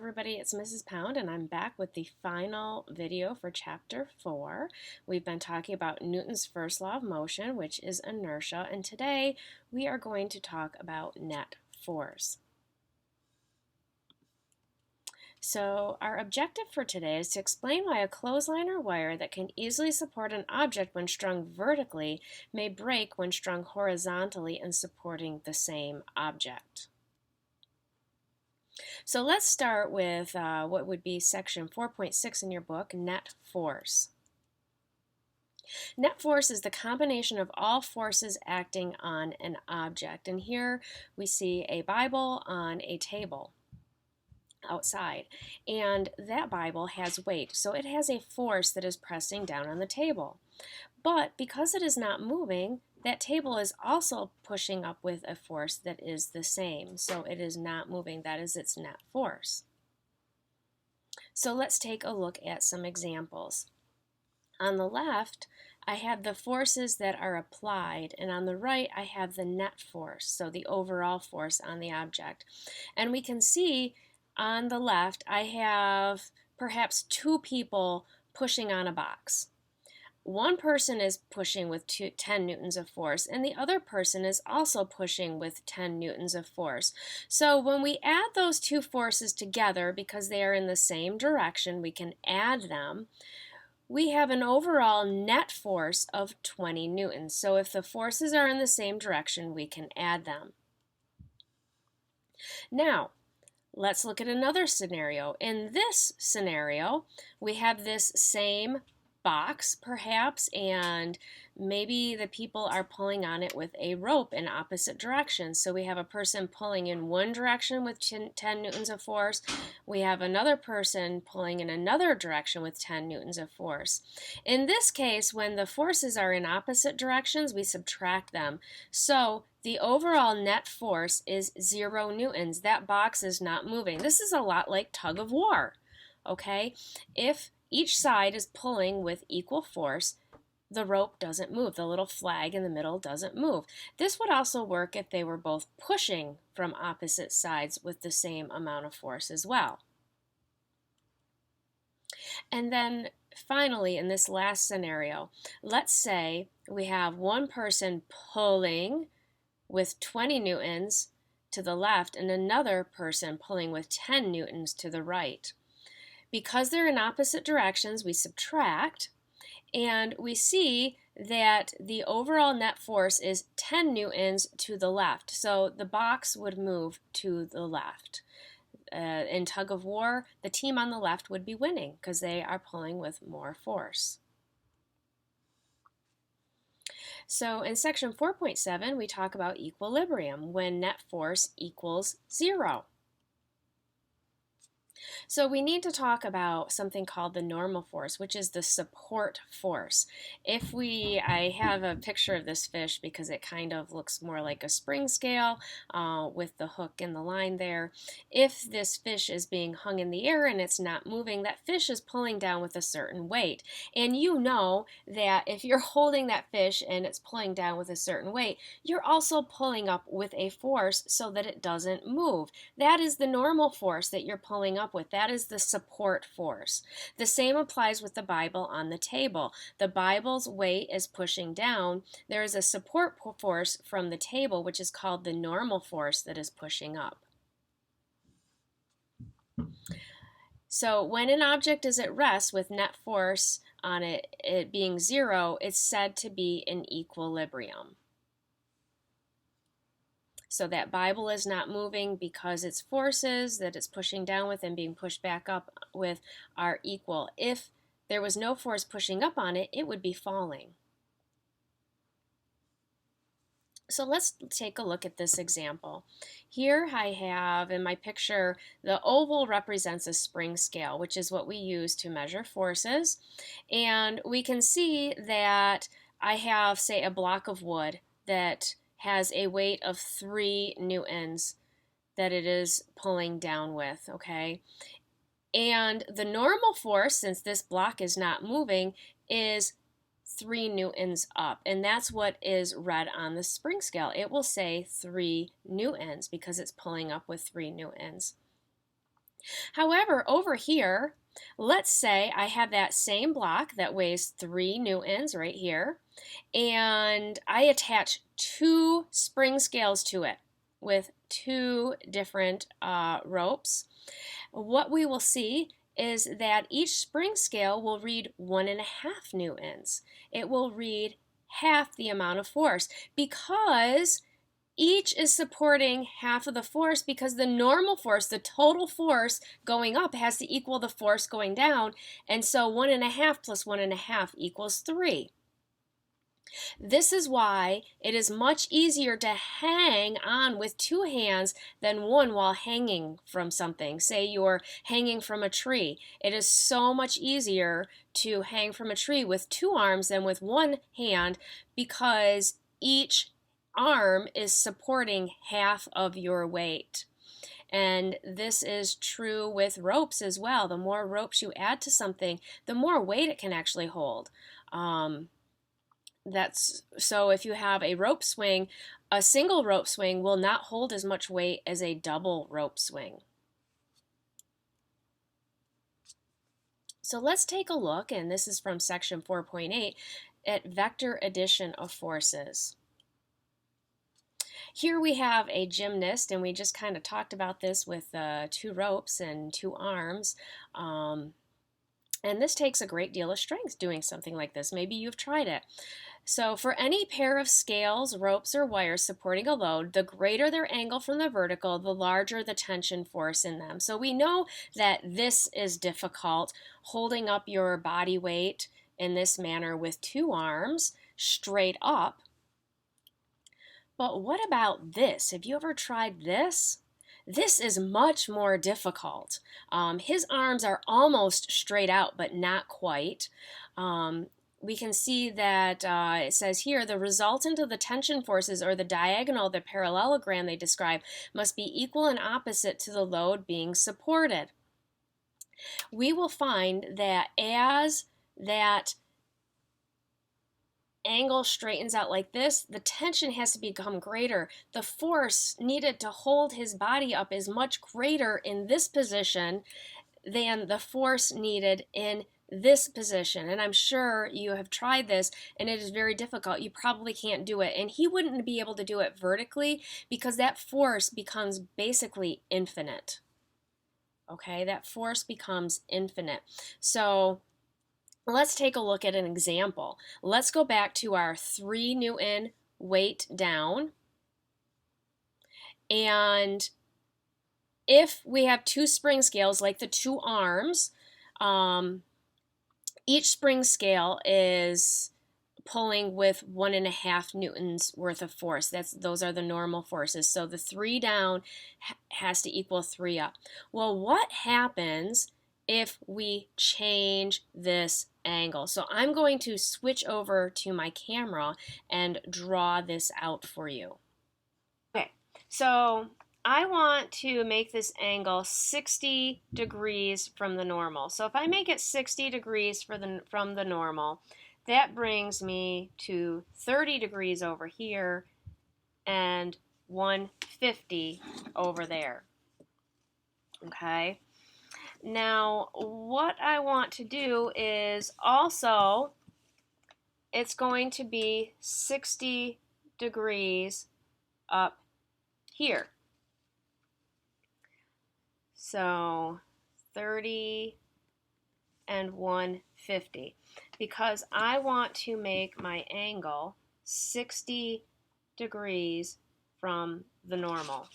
everybody, it's Mrs. Pound and I'm back with the final video for chapter 4. We've been talking about Newton's first law of motion, which is inertia, and today we are going to talk about net force. So our objective for today is to explain why a clothesline or wire that can easily support an object when strung vertically may break when strung horizontally and supporting the same object. So let's start with what would be section 4.6 in your book, net force. Net force is the combination of all forces acting on an object. And here we see a Bible on a table outside. And that Bible has weight, so it has a force that is pressing down on the table. But because it is not moving, that table is also pushing up with a force that is the same. So it is not moving. That is its net force. So let's take a look at some examples. On the left, I have the forces that are applied, and on the right, I have the net force, so the overall force on the object. And we can see on the left, I have perhaps 2 people pushing on a box. One person is pushing with 10 newtons of force, and the other person is also pushing with 10 newtons of force. So when we add those 2 forces together, because they are in the same direction, we can add them. We have an overall net force of 20 newtons. So if the forces are in the same direction, we can add them. Now, let's look at another scenario. In this scenario, we have this same box perhaps, and maybe the people are pulling on it with a rope in opposite directions. So we have a person pulling in one direction with 10 newtons of force. We have another person pulling in another direction with 10 newtons of force. In this case, when the forces are in opposite directions, we subtract them. So the overall net force is 0 newtons. That box is not moving. This is a lot like tug of war, okay? If each side is pulling with equal force, the rope doesn't move. The little flag in the middle doesn't move. This would also work if they were both pushing from opposite sides with the same amount of force as well. And then finally, in this last scenario, let's say we have one person pulling with 20 newtons to the left and another person pulling with 10 newtons to the right. Because they're in opposite directions, we subtract, and we see that the overall net force is 10 newtons to the left. So the box would move to the left. In tug of war, the team on the left would be winning because they are pulling with more force. So in section 4.7, we talk about equilibrium when net force equals 0. So we need to talk about something called the normal force, which is the support force. I have a picture of this fish because it kind of looks more like a spring scale with the hook and the line there. If this fish is being hung in the air and it's not moving, that fish is pulling down with a certain weight. And you know that if you're holding that fish and it's pulling down with a certain weight, you're also pulling up with a force so that it doesn't move. That is the normal force that you're pulling up with. That is the support force. The same applies with the Bible on the table. The Bible's weight is pushing down. There is a support force from the table, which is called the normal force, that is pushing up. So when an object is at rest with net force on it being 0, it's said to be in equilibrium. So that Bible is not moving because its forces that it's pushing down with and being pushed back up with are equal. If there was no force pushing up on it, it would be falling. So let's take a look at this example. Here I have in my picture, the oval represents a spring scale, which is what we use to measure forces. And we can see that I have, say, a block of wood that has a weight of 3 newtons that it is pulling down with, okay? And the normal force, since this block is not moving, is 3 newtons up, and that's what is read on the spring scale. It will say 3 newtons because it's pulling up with 3 newtons. However, over here, let's say I have that same block that weighs 3 newtons right here, and I attach 2 spring scales to it with 2 different ropes. What we will see is that each spring scale will read 1.5 newtons. It will read half the amount of force because each is supporting half of the force, because the normal force, the total force going up, has to equal the force going down, and so 1.5 plus 1.5 equals 3. This is why it is much easier to hang on with 2 hands than one while hanging from something. Say you're hanging from a tree. It is so much easier to hang from a tree with 2 arms than with 1 hand, because each arm is supporting half of your weight. And this is true with ropes as well. The more ropes you add to something, the more weight it can actually hold. So if you have a rope swing, a single rope swing will not hold as much weight as a double rope swing. So let's take a look, and this is from section 4.8, at vector addition of forces. Here we have a gymnast, and we just kind of talked about this with 2 ropes and 2 arms. And this takes a great deal of strength doing something like this. Maybe you've tried it. So for any pair of scales, ropes, or wires supporting a load, the greater their angle from the vertical, the larger the tension force in them. So we know that this is difficult, holding up your body weight in this manner with 2 arms straight up. But what about this? Have you ever tried this? This is much more difficult. His arms are almost straight out, but not quite. We can see that it says here, the resultant of the tension forces, or the diagonal of the parallelogram they describe, must be equal and opposite to the load being supported. We will find that as that angle straightens out like this, the tension has to become greater. The force needed to hold his body up is much greater in this position than the force needed in this position. And I'm sure you have tried this, and it is very difficult. You probably can't do it. And he wouldn't be able to do it vertically because that force becomes basically infinite. Okay, that force becomes infinite. So let's take a look at an example. Let's go back to our 3 Newton weight down. And if we have 2 spring scales, like the 2 arms, each spring scale is pulling with 1.5 newtons worth of force. Those are the normal forces. So the 3 down has to equal 3 up. Well, what happens if we change this angle? So I'm going to switch over to my camera and draw this out for you. Okay, so I want to make this angle 60 degrees from the normal. So if I make it 60 degrees from the normal, that brings me to 30 degrees over here and 150 over there. Okay. Now, what I want to do is also, it's going to be 60 degrees up here. So 30 and 150, because I want to make my angle 60 degrees from the normal.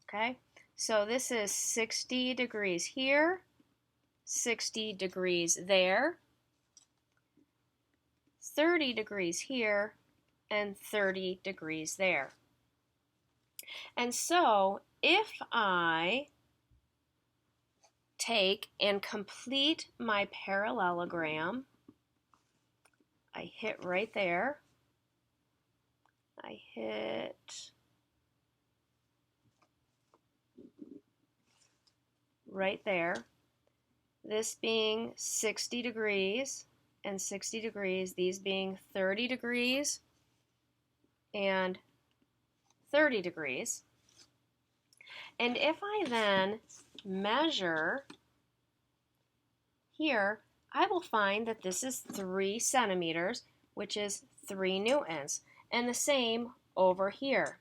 Okay, so this is 60 degrees here, 60 degrees there, 30 degrees here, and 30 degrees there. And so if I take and complete my parallelogram, I hit right there, I hit right there, this being 60 degrees and 60 degrees, these being 30 degrees and 30 degrees. And if I then measure here, I will find that this is 3 centimeters, which is 3 newtons, and the same over here.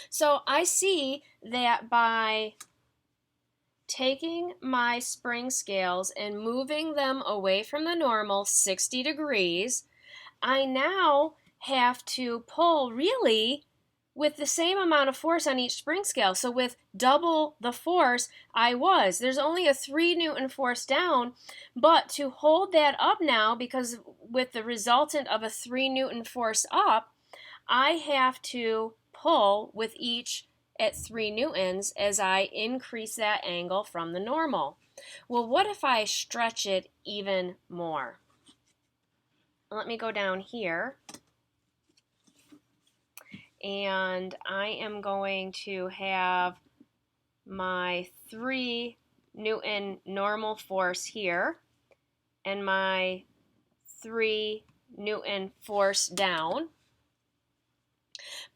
So I see that by taking my spring scales and moving them away from the normal 60 degrees, I now have to pull really with the same amount of force on each spring scale. So with double the force there's only a 3 Newton force down, but to hold that up now, because with the resultant of a 3 Newton force up, I have to pull with each at 3 newtons as I increase that angle from the normal. Well, what if I stretch it even more? Let me go down here, and I am going to have my 3 Newton normal force here and my 3 Newton force down.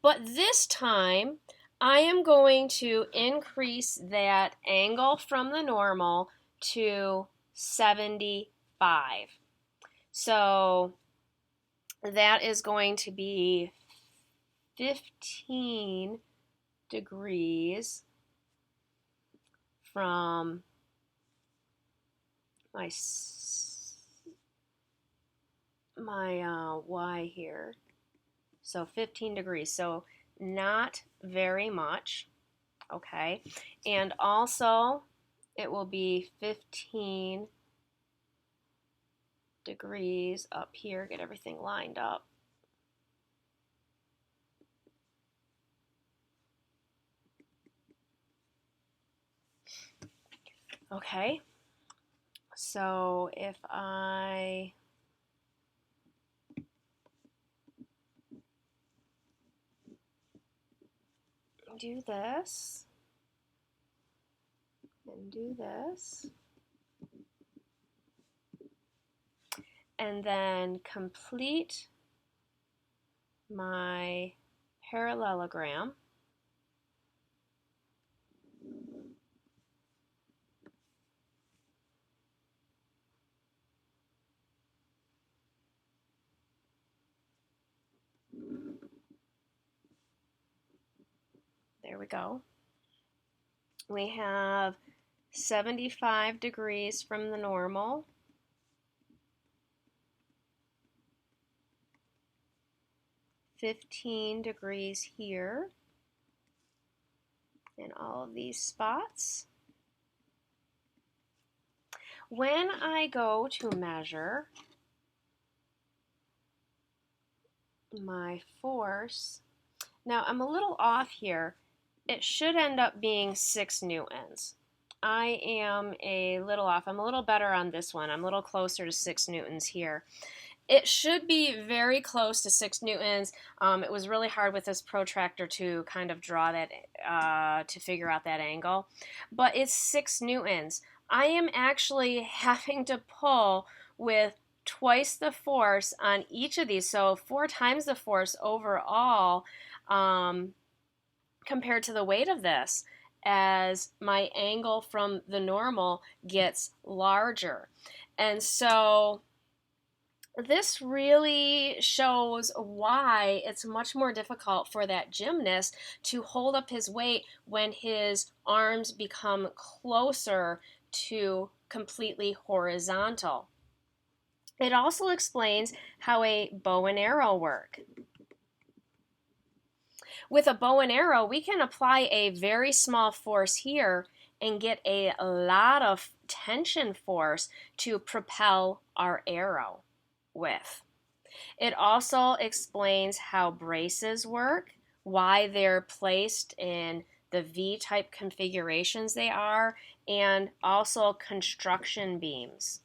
But this time, I am going to increase that angle from the normal to 75. So that is going to be 15 degrees from my y here. So 15 degrees. So not very much. Okay. And also it will be 15 degrees up here. Get everything lined up. Okay, so if I do this and do this and then complete my parallelogram, there we go. We have 75 degrees from the normal, 15 degrees here in all of these spots. When I go to measure my force, now I'm a little off here. It should end up being 6 newtons. I am a little off. I'm a little better on this one. I'm a little closer to 6 newtons here. It should be very close to 6 newtons. It was really hard with this protractor to kind of draw that, to figure out that angle. But it's 6 newtons. I am actually having to pull with twice the force on each of these. So 4 times the force overall, compared to the weight of this, as my angle from the normal gets larger. And so this really shows why it's much more difficult for that gymnast to hold up his weight when his arms become closer to completely horizontal. It also explains how a bow and arrow work. With a bow and arrow, we can apply a very small force here and get a lot of tension force to propel our arrow with. It also explains how braces work, why they're placed in the V-type configurations they are, and also construction beams.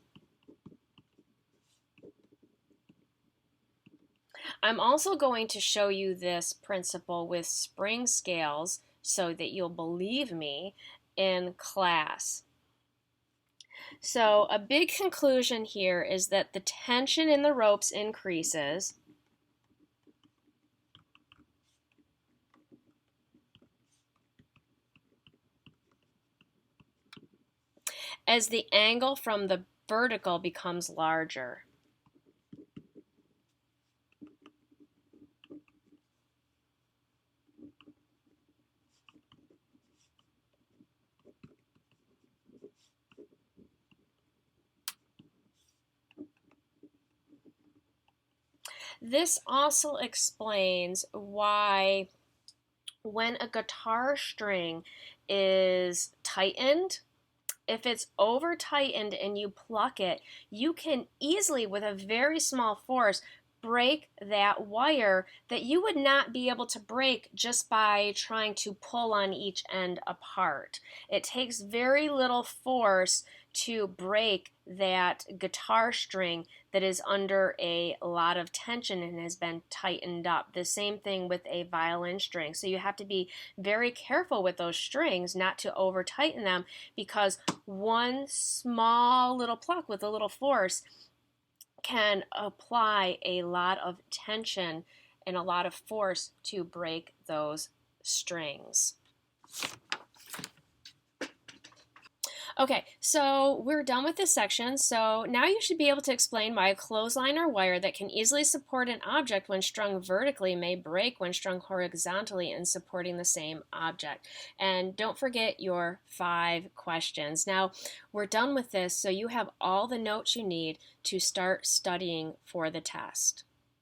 I'm also going to show you this principle with spring scales so that you'll believe me, in class. So a big conclusion here is that the tension in the ropes increases as the angle from the vertical becomes larger. This also explains why when a guitar string is tightened, if it's over tightened and you pluck it, you can easily, with a very small force, break that wire that you would not be able to break just by trying to pull on each end apart. It takes very little force to break that guitar string that is under a lot of tension and has been tightened up. The same thing with a violin string. So you have to be very careful with those strings not to over tighten them, because one small little pluck with a little force can apply a lot of tension and a lot of force to break those strings. Okay, so we're done with this section. So now you should be able to explain why a clothesline or wire that can easily support an object when strung vertically may break when strung horizontally in supporting the same object. And don't forget your 5 questions. Now, we're done with this, so you have all the notes you need to start studying for the test.